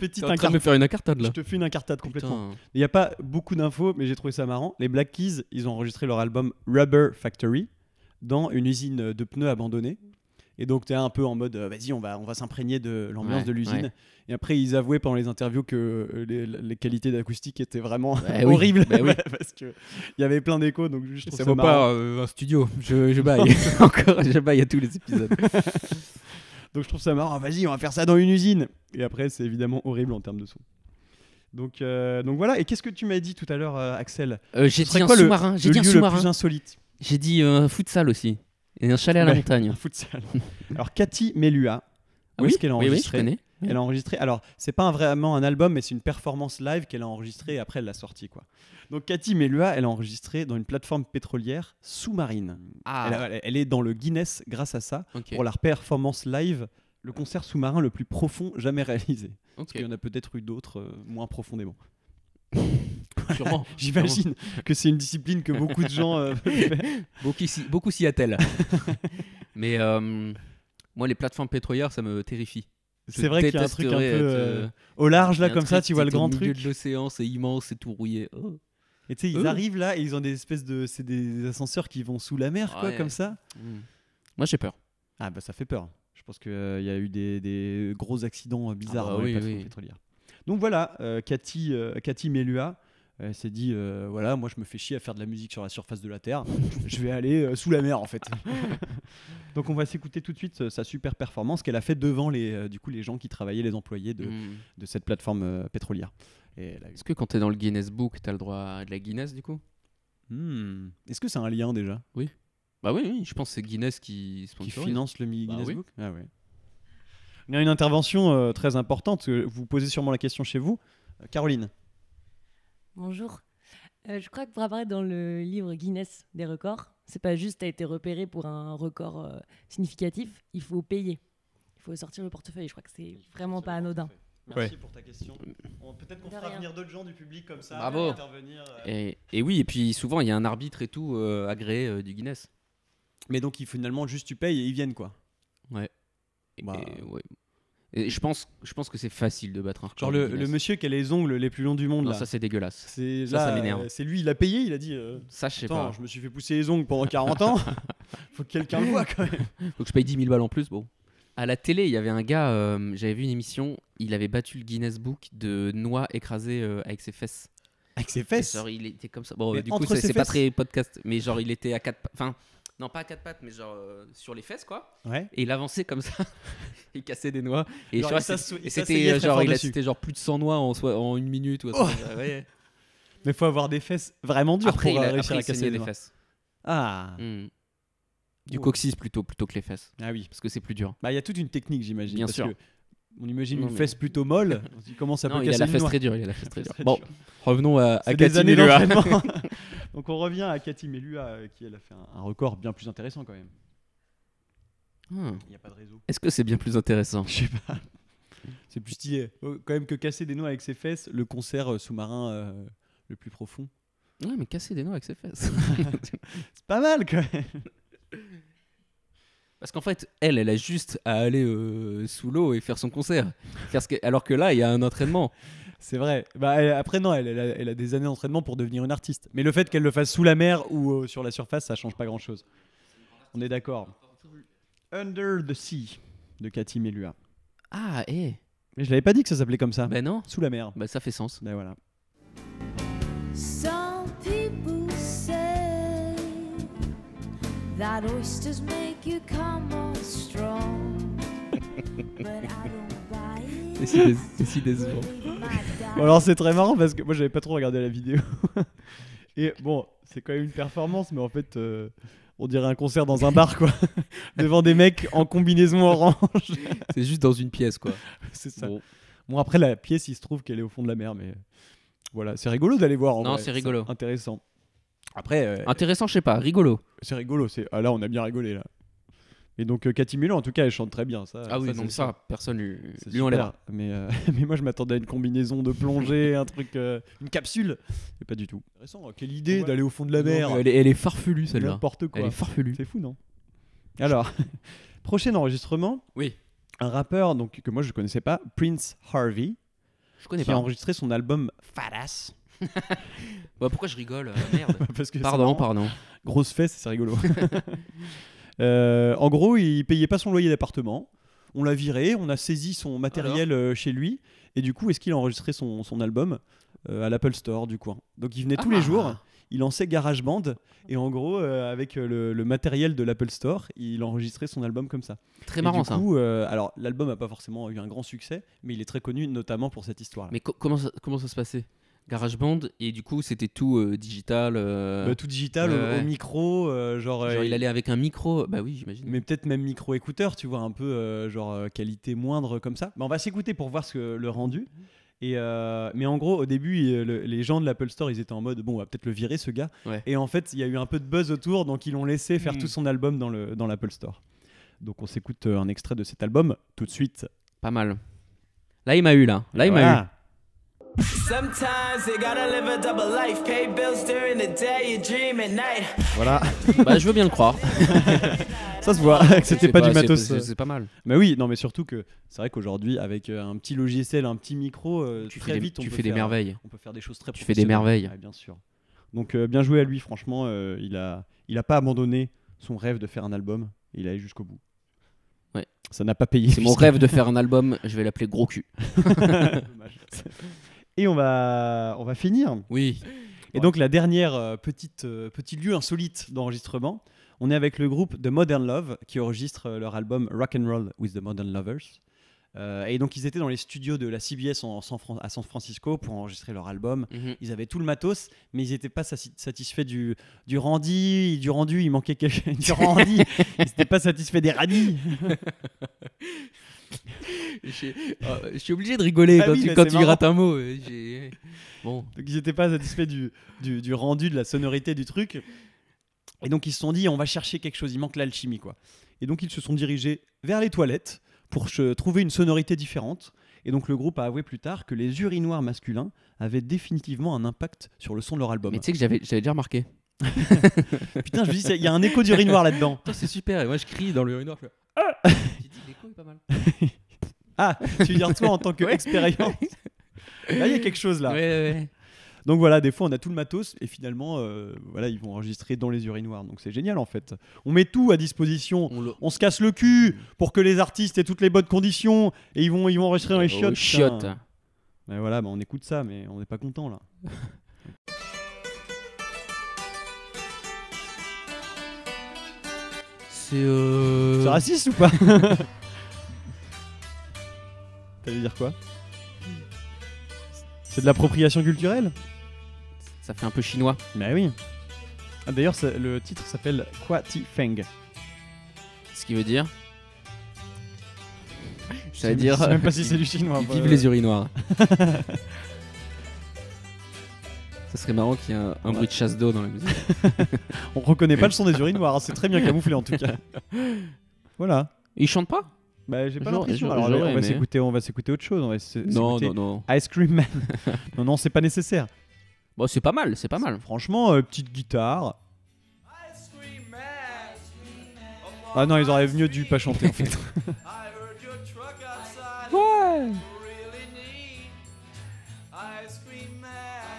petite T'es en train de me faire une incartade là. Je te fais une incartade complètement. Putain. Il n'y a pas beaucoup d'infos, mais j'ai trouvé ça marrant. Les Black Keys, ils ont enregistré leur album Rubber Factory dans une usine de pneus abandonnée. Et donc, tu es un peu en mode, vas-y, on va s'imprégner de l'ambiance Ouais, de l'usine. ouais. Et après, ils avouaient pendant les interviews que les qualités d'acoustique étaient vraiment Bah oui, horribles. bah oui. Parce qu'il y avait plein d'échos. Donc, je trouve Ça ça vaut marrant. pas un studio. Je baille. Encore, je baille à tous les épisodes. Donc, je trouve ça marrant. Vas-y, on va faire ça dans une usine. Et après, c'est évidemment horrible en termes de son. Donc voilà. Et qu'est-ce que tu m'as dit tout à l'heure, Axel? J'ai Ce dit serait un quoi sous-marin. J'ai le dit un lieu le sous-marin. plus insolite. J'ai dit un futsal aussi. Et un chalet à la Ouais. montagne. Un futsal. Alors, Cathy Melua, où Oui, est-ce qu'elle a oui, je enregistré? connais. Elle a enregistré. Alors, c'est pas vraiment un album, mais c'est une performance live qu'elle a enregistrée et après elle l'a sortie, quoi. Donc, Cathy Melua, elle a enregistré dans une plateforme pétrolière sous-marine. Ah, Elle est dans le Guinness grâce à ça ok. pour la performance live, le concert sous-marin le plus profond jamais réalisé. Ok. Il y en a peut-être eu d'autres moins profondément. Sûrement. J'imagine que c'est une discipline que beaucoup de gens peuvent faire. Beaucoup s'y attellent. Mais moi, les plateformes pétrolières, ça me terrifie. Je C'est vrai qu'il y a un truc un peu détesterais être, au large il y a là un comme ça, truc, tu vois le t'es au grand milieu truc. de l'océan, c'est immense, c'est tout rouillé. Oh. Et tu sais, ils arrivent là et ils ont des espèces de, c'est des ascenseurs qui vont sous la mer, quoi, Ouais. comme ça. Moi, j'ai peur. Ah bah ça fait peur. Je pense qu'il y a eu des gros accidents bizarres Ah bah dans les oui, plateformes oui. pétrolières. Donc voilà, Cathy Melua s'est dit, voilà, moi je me fais chier à faire de la musique sur la surface de la Terre, je vais aller sous la mer en fait. Donc on va s'écouter tout de suite sa super performance qu'elle a fait devant les gens qui travaillaient, les employés de cette plateforme pétrolière. Et elle a eu- Est-ce que quand t'es dans le Guinness Book, t'as le droit à de la Guinness du coup? Est-ce que c'est un lien déjà Bah oui, je pense que c'est Guinness qui qui sponsorise. finance le Bah Guinness oui. Book? Ah ouais. Il y a une intervention très importante, vous posez sûrement la question chez vous. Caroline. Bonjour. Je crois que pour apparaître dans le livre Guinness des records, c'est pas juste t'as été repéré pour un record significatif, il faut payer. Il faut sortir le portefeuille. Je crois que c'est vraiment pas anodin. Merci pour ta question. Peut-être qu'on De fera rien. venir d'autres gens du public comme ça. Bravo. Intervenir. Et oui, et puis souvent, il y a un arbitre et tout agréé du Guinness. Mais donc, finalement, juste tu payes et ils viennent, quoi. Ouais. Bah, Et, ouais. Et je pense que c'est facile de battre un record. genre du le Guinness. monsieur qui a les ongles les plus longs du monde, Non, là. ça c'est dégueulasse. C'est ça, là, ça m'énerve. c'est lui, il a payé, il a dit Ça, je sais attends, pas. je me suis fait pousser les ongles pendant 40 ans. Faut que quelqu'un le voit quand même. Faut que je paye 10 000 balles en plus. Bon. À la télé, il y avait un gars, j'avais vu une émission, il avait battu le Guinness Book de noix écrasées avec ses fesses. Avec ses Et fesses. genre, il était comme ça. Bon, Mais du coup, entre ses c'est pas fesses très podcast, mais genre, il était à quatre pattes. Enfin, non, pas à quatre pattes, mais genre sur les fesses, quoi. Ouais. Et il avançait comme ça. Il cassait des noix. Et, Genre, je crois il s'asso- que il c'était s'asseyait très genre, fort il a dessus. cité genre plus de 100 noix en une minute. Ou un truc. Ouais. Mais faut avoir des fesses vraiment dures Après, pour il a réussir après, à il casser saignait les des noix. fesses. Ah. Du Oh. coccyx plutôt que les fesses. Ah oui. Parce que c'est plus dur. Bah, il y a toute une technique, j'imagine. Bien parce sûr. que on imagine Non, une mais- fesse plutôt molle. On se dit comment ça Non, peut il a casser la une fesse noix. très dure. Il a la fesse très dure. Très Bon, dur. revenons à C'est des Cathy années Melua. d'entraînement. Donc on revient à Cathy Melua qui elle a fait un record bien plus intéressant quand même. Il n'y a pas de réseau. Est-ce que c'est bien plus intéressant? Je sais pas. C'est plus stylé. Quand même que casser des noix avec ses fesses, le concert sous-marin le plus profond. Ouais, mais casser des noix avec ses fesses. C'est pas mal quand même. Parce qu'en fait, elle a juste à aller sous l'eau et faire son concert. Alors que là, il y a un entraînement. C'est vrai. Bah, après non, elle a des années d'entraînement pour devenir une artiste. Mais le fait qu'elle le fasse sous la mer ou sur la surface, ça change pas grand-chose. On est d'accord. Under the Sea de Cathy Melua. Ah, Mais je l'avais pas dit que ça s'appelait comme ça. Ben non, Sous la mer. bah ça fait sens. Ben voilà. Some people say that oysters make you come on strong, but I don't buy it. C'est si décevant. Bon, alors c'est très marrant parce que moi j'avais pas trop regardé la vidéo. Et bon, c'est quand même une performance, mais en fait, on dirait un concert dans un bar quoi. Devant des mecs en combinaison orange. C'est juste dans une pièce, quoi. C'est ça. Bon. Bon, après la pièce, il se trouve qu'elle est au fond de la mer, mais voilà, c'est rigolo d'aller voir. En Non, vrai. c'est rigolo. Intéressant. Après, Intéressant, je sais pas, rigolo. c'est rigolo. Ah, là, on a bien rigolé là. Et donc Cathy Melua, en tout cas, elle chante très bien. Ça, Ah oui, ça, non, c'est ça, sûr. personne C'est lui super. enlèvera. Mais, mais moi, je m'attendais à une combinaison de plongée, un truc, une capsule. Mais pas du tout. Intéressant. Quelle idée Ouais. d'aller au fond de la mer. Elle est farfelue, celle-là. N'importe quoi. Elle est farfelue. C'est fou, non? Alors, prochain enregistrement. Oui. Un rappeur donc, que moi je connaissais pas, Prince Harvey, Je connais qui a pas. enregistré son album Fat Ass. Bah, pourquoi je rigole Merde. Parce que c'est Pardon, marrant. pardon. Grosse fesse, c'est rigolo. En gros, il payait pas son loyer d'appartement. On l'a viré, on a saisi son matériel chez lui. Et du coup, est-ce qu'il a enregistré son album à l'Apple Store du coin. Donc il venait tous les jours, il lançait GarageBand. Et en gros, avec le matériel de l'Apple Store, il enregistrait son album comme ça. Très Et marrant du ça. coup, alors l'album n'a pas forcément eu un grand succès, mais il est très connu notamment pour cette histoire-là. Mais comment ça se passait? GarageBand, et du coup c'était tout digital. Tout digital, ouais. au micro, Genre il allait avec un micro, bah oui j'imagine. mais peut-être même micro-écouteur, tu vois, un peu qualité moindre comme ça. Mais on va s'écouter pour voir le rendu. Et mais en gros, au début, les gens de l'Apple Store, ils étaient en mode, bon, on va peut-être le virer ce gars. Ouais. Et en fait, il y a eu un peu de buzz autour, donc ils l'ont laissé faire tout son album dans l'Apple Store. Donc on s'écoute un extrait de cet album tout de suite. Pas mal. Là il m'a eu là. Là il m'a eu. Voilà. Sometimes you gotta live a double life, pay bills during the day, you dream at night. Voilà, Bah je veux bien le croire. ça se voit que c'était pas du matos. C'est pas mal. Mais oui, non, mais surtout que c'est vrai qu'aujourd'hui, avec un petit logiciel, un petit micro, Tu très fais vite, des merveilles. On peut faire des choses très Tu fais des professionnelles. merveilles. Ouais, bien sûr. Donc bien joué à lui, franchement, il a pas abandonné son rêve de faire un album, il est allé jusqu'au bout. Ouais. Ça n'a pas payé. C'est mon rêve de faire un album, je vais l'appeler Gros Cul. Dommage. Et on va finir. Oui. Et donc la dernière petit lieu insolite d'enregistrement, on est avec le groupe The Modern Love qui enregistre leur album Rock and Roll with the Modern Lovers. Et donc ils étaient dans les studios de la CBS à San Francisco pour enregistrer leur album. Ils avaient tout le matos, mais ils n'étaient pas satisfaits du rendu. Il manquait du rendu. Ils n'étaient pas satisfaits des radis. Je suis obligé de rigoler Ah quand oui, tu, mais quand c'est tu marrant. grattes un mot. Bon. Donc ils n'étaient pas satisfaits du rendu, de la sonorité du truc. Et donc ils se sont dit, on va chercher quelque chose, il manque l'alchimie, quoi. Et donc ils se sont dirigés vers les toilettes pour trouver une sonorité différente. Et donc le groupe a avoué plus tard que les urinoirs masculins avaient définitivement un impact sur le son de leur album. Mais tu sais que j'avais déjà remarqué. Putain, je me dis, il y a un écho d'urinoir là-dedans. Putain, c'est super. Et moi je crie dans l'urinoir. J'ai dit l'écho est pas mal. Ah, tu veux dire toi en tant qu'expérience. Là, il y a quelque chose là. Ouais. Donc voilà, des fois on a tout le matos et finalement voilà, ils vont enregistrer dans les urinoirs. Donc c'est génial en fait. On met tout à disposition. On se casse le cul pour que les artistes aient toutes les bonnes conditions et ils vont enregistrer dans les chiottes. Chiottes. putain. Mais voilà, on écoute ça mais on n'est pas content là. C'est raciste ou pas? T'allais dire quoi? C'est de l'appropriation culturelle? Ça fait un peu chinois. Bah oui. Ah, d'ailleurs, le titre s'appelle Kwa Ti Feng. Ce qui veut dire. Ça Je veut dire. sais même pas si c'est du chinois. Vive les urinoirs. Ça serait marrant qu'il y ait un bruit de chasse d'eau dans la musique. On reconnaît pas le son des urinoirs, hein, c'est très bien camouflé en tout cas. Voilà. Ils chantent pas? Bah j'ai pas J'aurais- l'impression. j'aurais- Alors j'aurais on aimé. va s'écouter autre chose. On va Non, s'écouter non. Ice Cream Man. non, c'est pas nécessaire. Bon, c'est pas mal, c'est pas mal. Franchement, petite guitare. Ah non, ils auraient mieux dû pas chanter en fait. Ouais.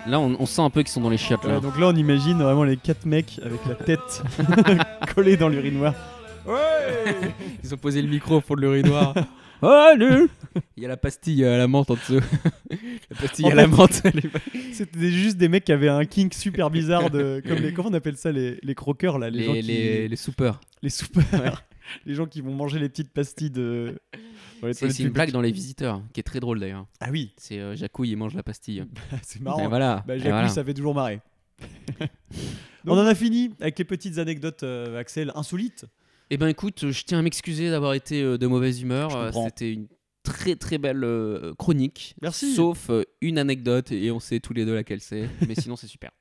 Là, on sent un peu qu'ils sont dans les chiottes là. Donc là, on imagine vraiment les 4 mecs avec la tête collée dans l'urinoir. Ouais. Ils ont posé le micro au fond de l'urinoir. Allez. Il y a la pastille à la menthe en dessous. La pastille En à la fait, menthe. C'était juste des mecs qui avaient un kink super bizarre de comme comment on appelle ça les croqueurs là, les gens qui Les soupeurs. les soupeurs. Ouais. Les gens qui vont manger les petites pastilles de dans les C'est toilettes une blague publiques. dans Les Visiteurs, qui est très drôle d'ailleurs. Ah oui, C'est Jacouille, il mange la pastille. c'est marrant. Et voilà. Bah, Et Jacques, voilà. ça fait toujours marrer. On en a fini avec les petites anecdotes, Axel, insolites. Eh ben écoute, je tiens à m'excuser d'avoir été de mauvaise humeur. Je comprends. C'était une très très belle chronique. Merci. Sauf une anecdote et on sait tous les deux laquelle c'est. Mais sinon c'est super.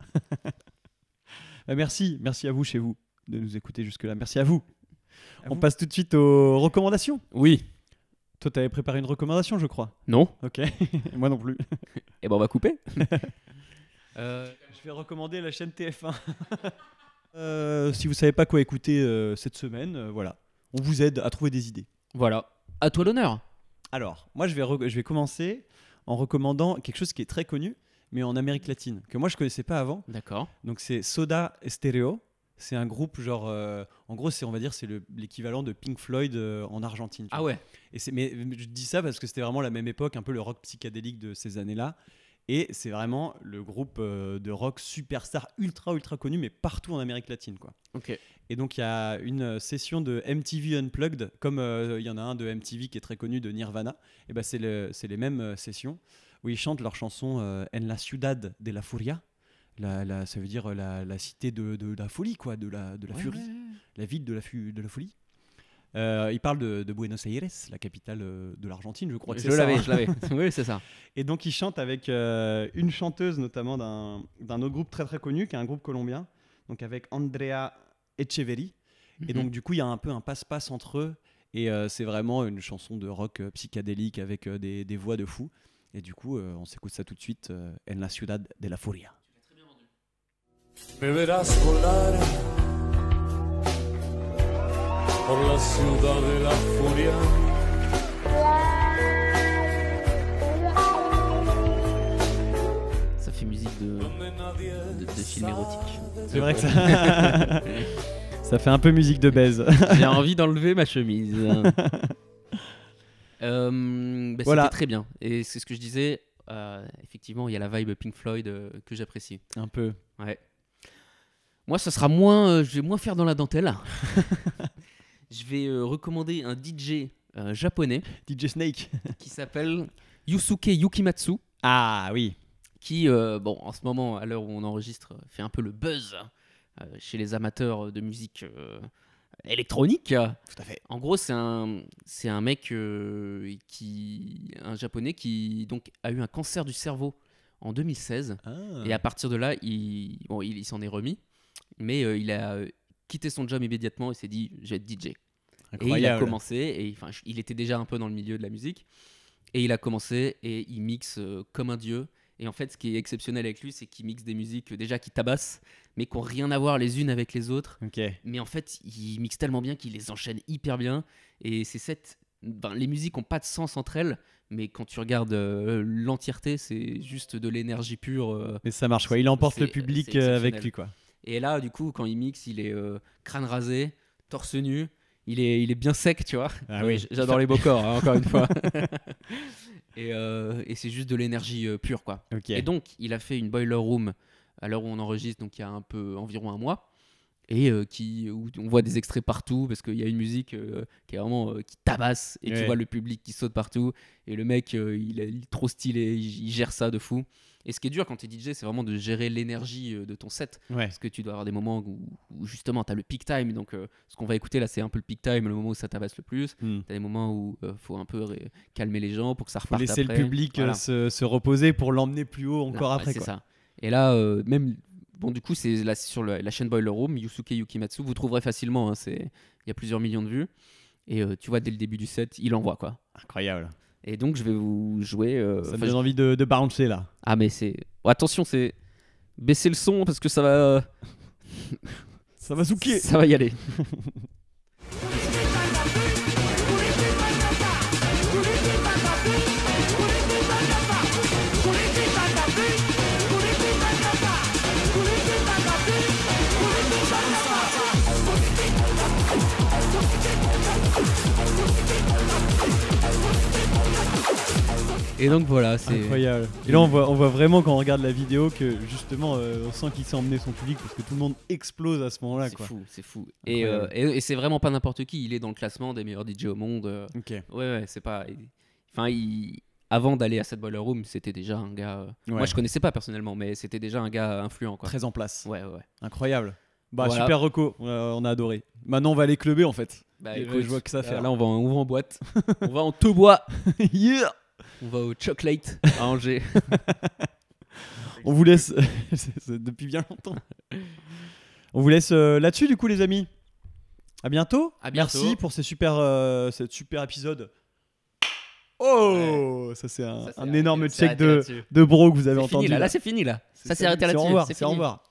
Merci à vous chez vous de nous écouter jusque-là. Merci à vous. On passe tout de suite aux recommandations. Oui. Toi, t'avais préparé une recommandation, je crois. Non. Ok. Moi non plus. Eh ben on va couper. Je vais recommander la chaîne TF1. Si vous savez pas quoi écouter cette semaine, voilà. On vous aide à trouver des idées. Voilà. À toi l'honneur. Alors, moi, je vais commencer en recommandant quelque chose qui est très connu, mais en Amérique latine, que moi, je connaissais pas avant. D'accord. Donc, c'est Soda Stereo. C'est un groupe, genre, en gros, on va dire, c'est l'équivalent de Pink Floyd en Argentine. Tu Ah vois. ouais. Mais je dis ça parce que c'était vraiment la même époque, un peu le rock psychédélique de ces années-là. Et c'est vraiment le groupe de rock superstar ultra connu, mais partout en Amérique latine, quoi. Ok. Et donc il y a une session de MTV Unplugged, comme il y en a un de MTV qui est très connu, de Nirvana. Et ben c'est les mêmes sessions où ils chantent leur chanson En la ciudad de la furia. Ça veut dire la cité de la folie, quoi, de la furie, la ville de la folie. Il parle de Buenos Aires, la capitale de l'Argentine, je crois que c'est ça. Je l'avais. Oui, c'est ça. Et donc il chante avec une chanteuse notamment d'un autre groupe très connu, qui est un groupe colombien, donc avec Andrea Echeverry. Et donc du coup il y a un peu un passe-passe entre eux, et c'est vraiment une chanson de rock psychédélique avec des voix de fou. Et du coup on s'écoute ça tout de suite, En la ciudad de la furia. Me verás volar por la ciudad de la furia. Ça fait musique de film érotique. C'est vrai que ça... ça fait un peu musique de baise. J'ai envie d'enlever ma chemise. Voilà. C'était très bien. Et c'est ce que je disais. Effectivement, il y a la vibe Pink Floyd que j'apprécie. Un peu. Ouais. Moi, ça sera moins. Je vais moins faire dans la dentelle. Je vais recommander un DJ japonais. DJ Snake. Qui s'appelle Yusuke Yukimatsu. Ah oui. Qui, en ce moment, à l'heure où on enregistre, fait un peu le buzz chez les amateurs de musique électronique. Tout à fait. En gros, c'est un mec un japonais qui donc a eu un cancer du cerveau en 2016. Ah. Et à partir de là, il s'en est remis, mais il a quitté son job immédiatement et s'est dit je vais être DJ. Incroyable. Et il a commencé, et il était déjà un peu dans le milieu de la musique, et il a commencé et il mixe comme un dieu. Et en fait, ce qui est exceptionnel avec lui, c'est qu'il mixe des musiques déjà qui tabassent, mais qui n'ont rien à voir les unes avec les autres. Okay. Mais en fait, il mixe tellement bien qu'il les enchaîne hyper bien. Et c'est les musiques n'ont pas de sens entre elles, mais quand tu regardes l'entièreté, c'est juste de l'énergie pure. Mais ça marche, quoi. Il emporte le public avec lui, quoi. Et là, du coup, quand il mixe, il est crâne rasé, torse nu. Il est bien sec, tu vois. Ah oui. J'adore les beaux corps, hein, encore une fois. Et c'est juste de l'énergie pure, quoi. Okay. Et donc, il a fait une Boiler Room à l'heure où on enregistre, donc il y a environ un mois, et où on voit des extraits partout, parce qu'il y a une musique qui est vraiment qui tabasse, et tu vois le public qui saute partout, et le mec, il est trop stylé, il gère ça de fou. Et ce qui est dur quand tu es DJ, c'est vraiment de gérer l'énergie de ton set. Ouais. Parce que tu dois avoir des moments où justement tu as le peak time. Donc ce qu'on va écouter là, c'est un peu le peak time, le moment où ça tabasse le plus. Tu as des moments où faut un peu calmer les gens pour que ça reparte laisser après. Le public se reposer pour l'emmener plus haut encore après. C'est quoi. Ça. Et là, même. Bon, du coup, c'est là, sur la chaîne Boiler Room, Yusuke Yukimatsu. Vous trouverez facilement. Il y a plusieurs millions de vues. Et tu vois, dès le début du set, il envoie, quoi. Incroyable. Et donc, je vais vous jouer. Ça me donne envie de bouncer là. Ah, mais c'est. Oh, attention, c'est. Baisser le son parce que ça va. Ça va zouker. Ça va y aller. Et donc voilà, c'est incroyable. Et là on voit vraiment quand on regarde la vidéo que justement on sent qu'il s'est emmené son public parce que tout le monde explose à ce moment-là. C'est fou. Et c'est vraiment pas n'importe qui. Il est dans le classement des meilleurs DJ au monde. Ok. Ouais, c'est pas. Enfin, avant d'aller à cette Boiler Room, c'était déjà un gars. Moi, je connaissais pas personnellement, mais c'était déjà un gars influent, quoi. Très en place. Ouais. Incroyable. Bah voilà. Super reco. On a adoré. Maintenant on va aller clubber en fait. Bah, écoute, je vois que ça fait. Là on va en boîte. On va en tout bois. Yeah. On va au Chocolate à Angers. On vous laisse c'est depuis bien longtemps. On vous laisse là-dessus du coup les amis. À bientôt. Merci pour cette super épisode. Oh, ouais. Ça c'est un énorme check de bro que vous avez entendu. Là c'est fini là. Ça s'est arrêté là-dessus. C'est au revoir.